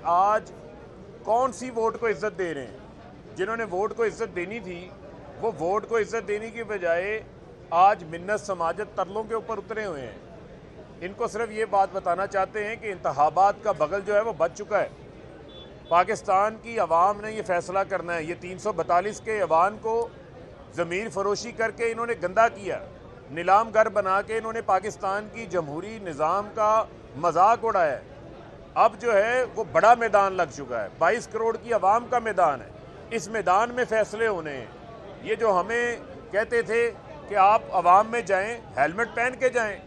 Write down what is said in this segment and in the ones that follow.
आज कौन सी वोट को इज्जत दे रहे हैं। जिन्होंने वोट को इज्जत देनी थी वो वोट को इज्जत देने की बजाय आज मिन्नत समाजत तरलों के ऊपर उतरे हुए हैं। इनको सिर्फ ये बात बताना चाहते हैं कि इंतखाबात का बगल जो है वो बच चुका है। पाकिस्तान की अवाम ने ये फैसला करना है। ये 342 के अवान को ज़मीर फरोशी करके इन्होंने गंदा किया, नीलाम घर बना के इन्होंने पाकिस्तान की जमहूरी निज़ाम का मजाक उड़ाया है। अब जो है वो बड़ा मैदान लग चुका है, 22 करोड़ की आवाम का मैदान है। इस मैदान में फैसले होने हैं। ये जो हमें कहते थे कि आप अवाम में जाएं, हेलमेट पहन के जाएं,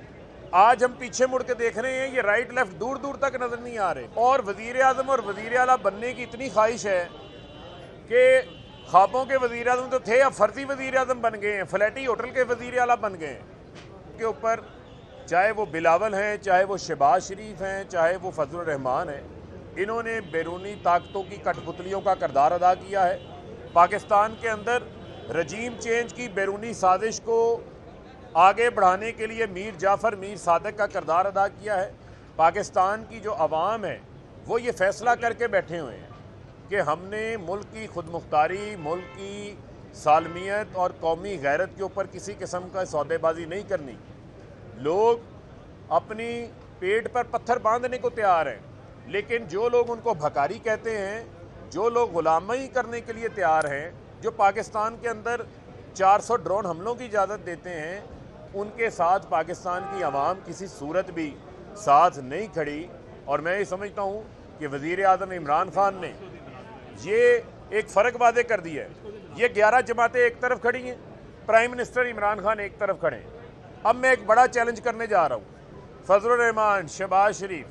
आज हम पीछे मुड़ के देख रहे हैं ये राइट लेफ्ट दूर दूर तक नजर नहीं आ रहे। और वजीर आजम और वजीर आला बनने की इतनी ख्वाहिश है कि ख्वाबों के वजीर आजम तो थे, अब फर्जी वजीर आजम बन गए हैं, फ्लैटी होटल के वजीर आला बन गए हैं। के ऊपर चाहे वो बिलावल हैं, चाहे वो शहबाज शरीफ हैं, चाहे वो फजलुर रहमान हैं, इन्होंने बैरूनी ताकतों की कठपुतलियों का किरदार अदा किया है। पाकिस्तान के अंदर रजीम चेंज की बैरूनी साजिश को आगे बढ़ाने के लिए मीर जाफ़र मीर सादिक का किरदार अदा किया है। पाकिस्तान की जो अवाम है वो ये फ़ैसला करके बैठे हुए हैं कि हमने मुल्क की खुद मुख्तारी, मुल्क की सालमियत और कौमी गैरत के ऊपर किसी किस्म का सौदेबाजी नहीं करनी। लोग अपनी पेट पर पत्थर बांधने को तैयार हैं, लेकिन जो लोग उनको भकारी कहते हैं, जो लोग गुलामी करने के लिए तैयार हैं, जो पाकिस्तान के अंदर 400 ड्रोन हमलों की इजाज़त देते हैं, उनके साथ पाकिस्तान की आवाम किसी सूरत भी साथ नहीं खड़ी। और मैं ये समझता हूँ कि वज़ीर आज़म इमरान खान ने ये एक फ़र्क वादे कर दिया है। ये 11 जमातें एक तरफ खड़ी हैं, प्राइम मिनिस्टर इमरान खान एक तरफ खड़े हैं। अब मैं एक बड़ा चैलेंज करने जा रहा हूँ। फजलुर रहमान, शहबाज शरीफ,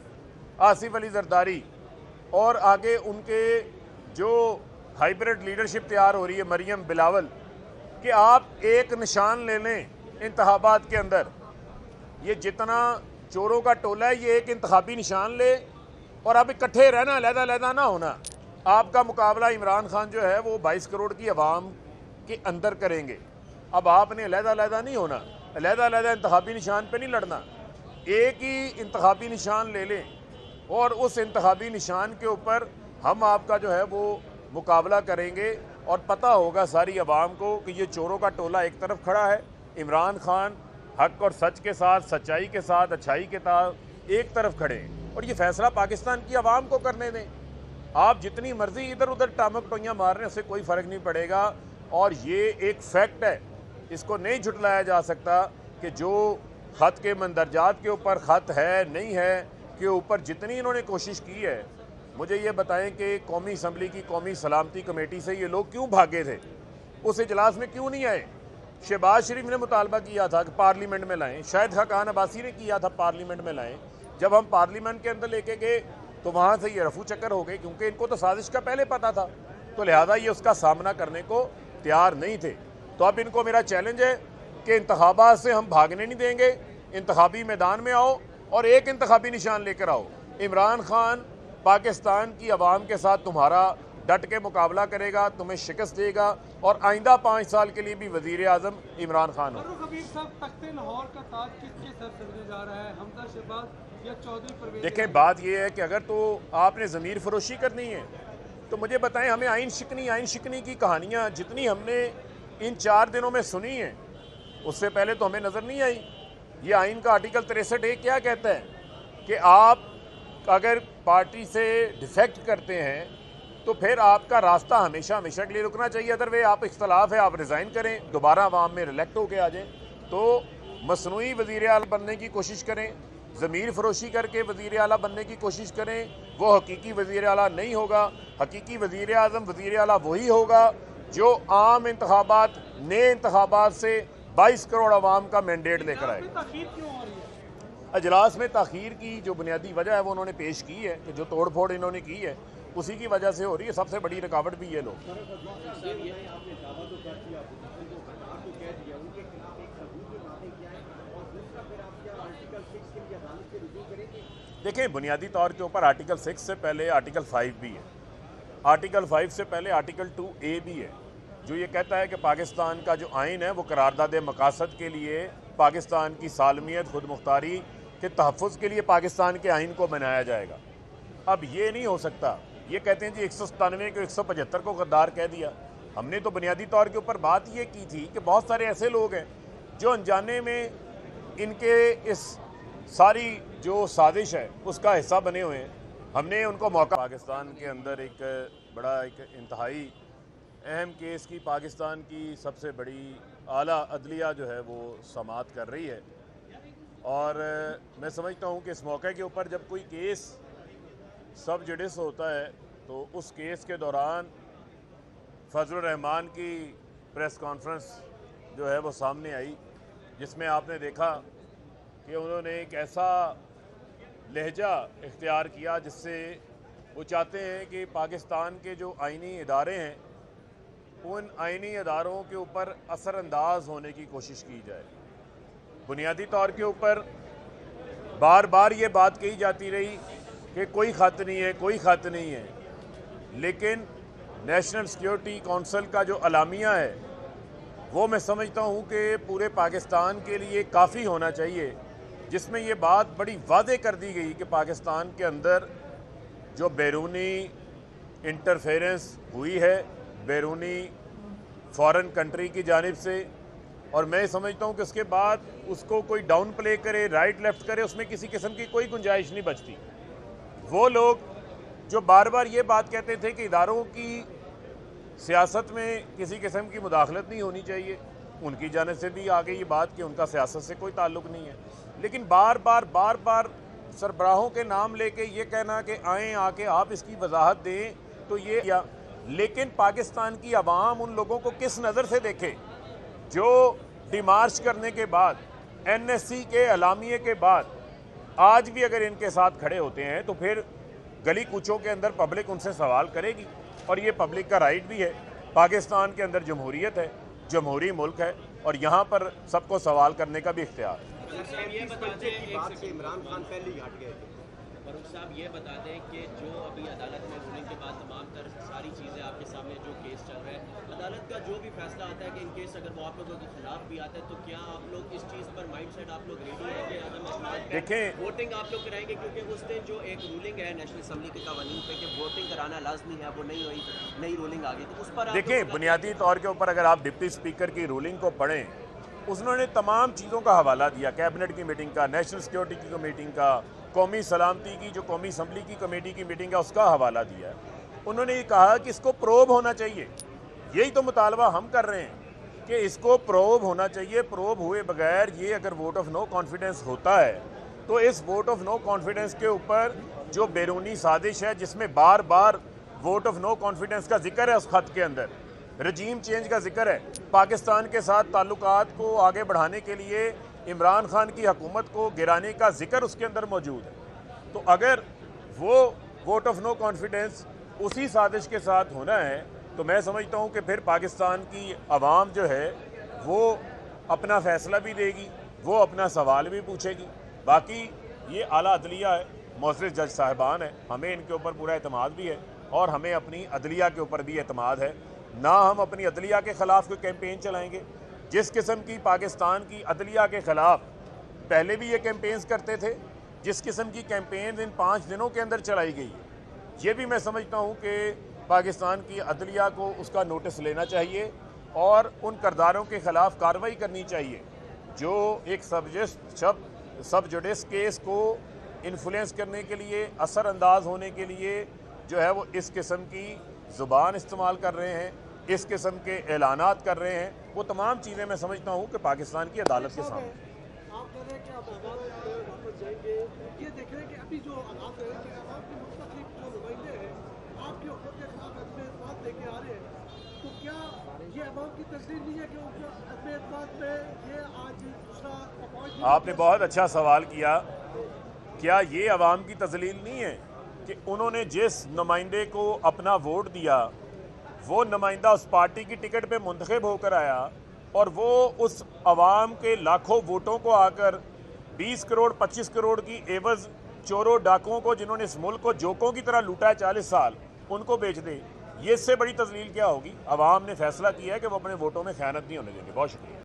आसिफ अली जरदारी और आगे उनके जो हाइब्रिड लीडरशिप तैयार हो रही है, मरियम बिलावल, कि आप एक निशान ले लें इंतखाबात के अंदर। ये जितना चोरों का टोला है ये एक इंतखाबी निशान ले और अब इकट्ठे रहना, अलहदा ना होना। आपका मुकाबला इमरान खान जो है वो 22 करोड़ की आवाम के अंदर करेंगे। अब आपने अलहदा नहीं होना, अलहदा इंतखाबी निशान पे नहीं लड़ना। एक ही इंतखाबी निशान ले लें और उस इंतखाबी निशान के ऊपर हम आपका जो है वो मुकाबला करेंगे और पता होगा सारी आवाम को कि ये चोरों का टोला एक तरफ खड़ा है, इमरान खान हक और सच के साथ, सच्चाई के साथ, अच्छाई के साथ एक तरफ खड़े हैं। और ये फैसला पाकिस्तान की आवाम को करने दें। आप जितनी मर्जी इधर उधर टामक टोइयाँ मार रहे हैं, उससे कोई फ़र्क नहीं पड़ेगा। और ये एक फैक्ट है, इसको नहीं झुटलाया जा सकता कि जो ख़त के मंदरजात के ऊपर ख़त है नहीं है के ऊपर जितनी इन्होंने कोशिश की है। मुझे ये बताएं कि कौमी असम्बली की कौमी सलामती कमेटी से ये लोग क्यों भागे थे, उस इजलास में क्यों नहीं आए। शहबाज शरीफ ने मुतालबा किया था कि पार्लियामेंट में लाएं, शायद खान अब्बासी ने किया था पार्लियामेंट में लाएं। जब हम पार्लियामेंट के अंदर लेके गए तो वहाँ से ये रफू चक्कर हो गए, क्योंकि इनको तो साजिश का पहले पता था, तो लिहाजा ये उसका सामना करने को तैयार नहीं थे। तो अब इनको मेरा चैलेंज है कि इंतखाबात से हम भागने नहीं देंगे, इंतखाबी मैदान में आओ और एक इंतखाबी निशान लेकर आओ। इमरान खान पाकिस्तान की आवाम के साथ तुम्हारा डट के मुकाबला करेगा, तुम्हें शिकस्त देगा और आइंदा 5 साल के लिए भी वजीर आज़म इमरान खान हो। देखें, बात यह है कि अगर तो आपने ज़मीर फरोशी करनी है तो मुझे बताएं, हमें आइन शिकनी की कहानियाँ जितनी हमने इन 4 दिनों में सुनी हैं, उससे पहले तो हमें नज़र नहीं आई। ये आइन का आर्टिकल 63A क्या कहता है कि आप अगर पार्टी से डिफेक्ट करते हैं तो फिर आपका रास्ता हमेशा के लिए रुकना चाहिए। अदर वे आप इख्तलाफ है, आप रिज़ाइन करें, दोबारा अवाम में रिलेक्ट होकर आ जाएं। तो मसनूई वज़ीर आला बनने की कोशिश करें, ज़मीर फरोशी करके वज़ीर आला बनने की कोशिश करें, वो हकीकी वज़ीर आला नहीं होगा। हकीकी वज़ीर आज़म वज़ीर आला वही होगा जो आम इंतखाबात, नए इंतखाबात से 22 करोड़ आवाम का मैंडेट लेकर आए। अजलास में ताख़ीर की जो बुनियादी वजह है वो उन्होंने पेश की है कि जो तोड़ फोड़ इन्होंने की है उसी की वजह से हो रही है। सबसे बड़ी रुकावट भी ये लोग। देखें, बुनियादी तौर के ऊपर आर्टिकल 6 से पहले आर्टिकल 5 भी है, आर्टिकल 5 से पहले आर्टिकल 2A भी है, जो ये कहता है कि पाकिस्तान का जो आइन है वो करारदाद मकासद के लिए पाकिस्तान की सालमियत, खुद मुख्तारी के तहफ़्फ़ुज़ के लिए पाकिस्तान के आइन को बनाया जाएगा। अब ये नहीं हो सकता। ये कहते हैं जी 197 को 175 को गद्दार कह दिया। हमने तो बुनियादी तौर के ऊपर बात ये की थी कि बहुत सारे ऐसे लोग हैं जो अनजाने में इनके इस सारी जो साजिश है उसका हिस्सा बने हुए हैं। हमने उनको मौका, पाकिस्तान के अंदर एक बड़ा एक इंतहाई अहम केस की पाकिस्तान की सबसे बड़ी आला अदलिया जो है वो समाअत कर रही है, और मैं समझता हूँ कि इस मौके के ऊपर जब कोई केस सब जुडिस होता है तो उस केस के दौरान फजलुर रहमान की प्रेस कॉन्फ्रेंस जो है वो सामने आई, जिसमें आपने देखा कि उन्होंने एक ऐसा लहजा इख्तियार किया जिससे वो चाहते हैं कि पाकिस्तान के जो आइनी इदारे हैं उन आइनी इदारों के ऊपर असरअंदाज होने की कोशिश की जाए। बुनियादी तौर के ऊपर बार बार ये बात कही जाती रही कि कोई खत नहीं है, कोई खत नहीं है, लेकिन नेशनल सिक्योरिटी काउंसिल का जो अलामिया है वो मैं समझता हूँ कि पूरे पाकिस्तान के लिए काफ़ी होना चाहिए, जिसमें ये बात बड़ी वादे कर दी गई कि पाकिस्तान के अंदर जो बैरूनी इंटरफेरेंस हुई है बैरूनी फॉरेन कंट्री की जानिब से, और मैं समझता हूँ कि उसके बाद उसको कोई डाउन प्ले करे, राइट लेफ्ट करे, उसमें किसी किस्म की कोई गुंजाइश नहीं बचती। वो लोग जो बार बार ये बात कहते थे कि इदारों की सियासत में किसी किस्म की मुदाखलत नहीं होनी चाहिए, उनकी जानिब से भी आ गई ये बात कि उनका सियासत से कोई ताल्लुक़ नहीं है, लेकिन बार बार सरबराहों के नाम लेके ये कहना कि आएँ आके आप इसकी वजाहत दें, तो ये या लेकिन पाकिस्तान की आवाम उन लोगों को किस नज़र से देखे जो डिमार्च करने के बाद, NSC के अलामिये के बाद आज भी अगर इनके साथ खड़े होते हैं तो फिर गली कूचों के अंदर पब्लिक उनसे सवाल करेगी, और ये पब्लिक का राइट भी है। पाकिस्तान के अंदर जमहूरियत है, जमहूरी मुल्क है, और यहाँ पर सबको सवाल करने का भी इख्तियार है। इमरान खान पहले ही हट गए थे। फारूक साहब ये बता दें कि जो अभी अदालत में रूलिंग के बाद तमाम तर सारी चीज़ें आपके सामने जो केस चल रहा है, अदालत का जो भी फैसला आता है कि इन केस अगर वो आप लोगों के खिलाफ भी आता है तो क्या आप लोग इस चीज़ पर माइंडसेट आप लोग रेडी रहेंगे? देखें, वोटिंग आप लोग कराएंगे, क्योंकि उस दिन जो एक रूलिंग है नेशनल असम्बली के कवानीन पे कि वोटिंग कराना लाजमी है, वो नहीं हुई, नई रूलिंग आ गई, तो उस पर देखिए बुनियादी तौर के ऊपर अगर आप डिप्टी स्पीकर की रूलिंग को पढ़ें, उसने तमाम चीज़ों का हवाला दिया, कैबिनेट की मीटिंग का, नेशनल सिक्योरिटी की मीटिंग का, कौमी सलामती की जो कौमी असम्बली की कमेटी की मीटिंग है उसका हवाला दिया। उन्होंने ये कहा कि इसको प्रोब होना चाहिए, यही तो मुतालबा हम कर रहे हैं कि इसको प्रोब होना चाहिए। प्रोब हुए बगैर ये अगर वोट ऑफ नो कॉन्फिडेंस होता है तो इस वोट ऑफ नो कॉन्फिडेंस के ऊपर जो बैरूनी साजिश है, जिसमें बार बार वोट ऑफ नो कॉन्फिडेंस का जिक्र है, उस खत के अंदर रजीम चेंज का जिक्र है, पाकिस्तान के साथ ताल्लुकात को आगे बढ़ाने के लिए इमरान खान की हुकूमत को गिराने का जिक्र उसके अंदर मौजूद है। तो अगर वो वोट ऑफ नो कॉन्फिडेंस उसी साजिश के साथ होना है तो मैं समझता हूँ कि फिर पाकिस्तान की आवाम जो है वो अपना फ़ैसला भी देगी, वो अपना सवाल भी पूछेगी। बाकी ये आला अदलिया है, मोअज़्ज़ज़ जज साहिबान है, हमें इनके ऊपर पूरा एतमाद भी है, और हमें अपनी अदलिया के ऊपर भी एतमाद है। ना हम अपनी अदलिया के ख़िलाफ़ कोई कैंपेन चलाएंगे। जिस किस्म की पाकिस्तान की अदलिया के ख़िलाफ़ पहले भी ये कैंपेन्स करते थे, जिस किस्म की कैंपेन इन 5 दिनों के अंदर चलाई गई है, ये भी मैं समझता हूँ कि पाकिस्तान की अदलिया को उसका नोटिस लेना चाहिए और उन करदारों के ख़िलाफ़ कार्रवाई करनी चाहिए जो एक सब जुडिस केस को इन्फ्लुएंस करने के लिए, असरअंदाज होने के लिए जो है वो इस किस्म की ज़ुबान इस्तेमाल कर रहे हैं, इस किस्म के ऐलानात कर रहे हैं। वो तमाम चीज़ें मैं समझता हूँ कि पाकिस्तान की अदालत के सामने। आप कह रहे हैं कि आप वापस जाएंगे, ये देख रहे हैं कि अभी जो हालात है कि आपके मुख्तलिफ जो नुमाइंदे हैं आपके हुकूमत के खिलाफ अदम एतमाद लेके आ रहे हैं, तो क्या ये अवाम की तस्लीम नहीं है कि उनके अदम एतमाद पे ये आज दूसरा अपॉइंट? आपने बहुत अच्छा सवाल किया। क्या ये अवाम की तस्लील नहीं है कि उन्होंने जिस नुमाइंदे को अपना वोट दिया वो नुमाइंदा उस पार्टी की टिकट पे मुंतखब होकर आया, और वो उस अवाम के लाखों वोटों को आकर 20 करोड़ 25 करोड़ की एवज़ चोरों डाकुओं को, जिन्होंने इस मुल्क को जोकों की तरह लूटा है 40 साल, उनको बेच दे। ये इससे बड़ी तस्लील क्या होगी? अवाम ने फैसला किया है कि वो अपने वोटों में खयानत नहीं होने देंगे। बहुत शुक्रिया।